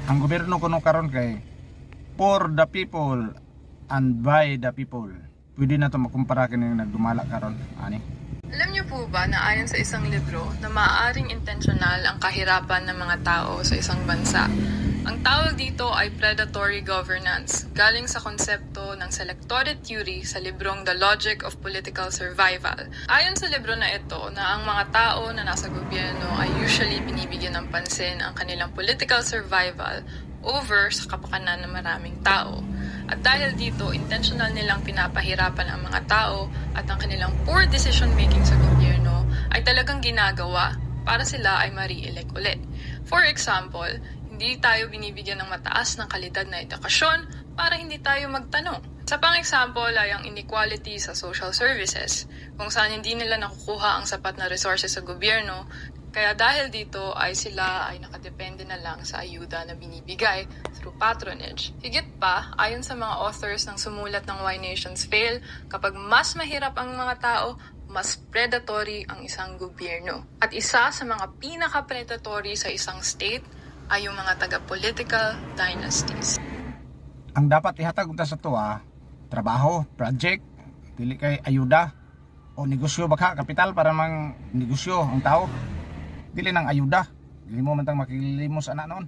Ang gobyerno kuno karon kay for the people and by the people. Pwede na to makumpara kini nagdumala karon ani. Alam niyo po ba na ayon sa isang libro na maaaring intentional ang kahirapan ng mga tao sa isang bansa? Ang tawag dito ay predatory governance, galing sa konsepto ng selectory theory sa librong The Logic of Political Survival. Ayon sa libro na ito na ang mga tao na nasa gobyerno ay usually binibigyan ng pansin ang kanilang political survival over sa kapakanan ng maraming tao. At dahil dito, intentional nilang pinapahirapan ang mga tao at ang kanilang poor decision making sa gobyerno ay talagang ginagawa para sila ay ma-re-elect ulit. For example, hindi tayo binibigyan ng mataas ng kalidad na edukasyon para hindi tayo magtanong. Sa pang-example ay ang inequality sa social services, kung saan hindi nila nakukuha ang sapat na resources sa gobyerno, kaya dahil dito ay sila ay nakadepende na lang sa ayuda na binibigay through patronage. Higit pa, ayon sa mga authors ng sumulat ng Why Nations Fail, kapag mas mahirap ang mga tao, mas predatory ang isang gobyerno. At isa sa mga pinaka-predatory sa isang state ay yung mga taga-political dynasties. Ang dapat ihatag unta sa tuwa, trabaho, project, dili kay ayuda o negosyo baka kapital para mang negosyo ang tao. Dili nang ayuda. Dili mo man tang makilimos ana noon.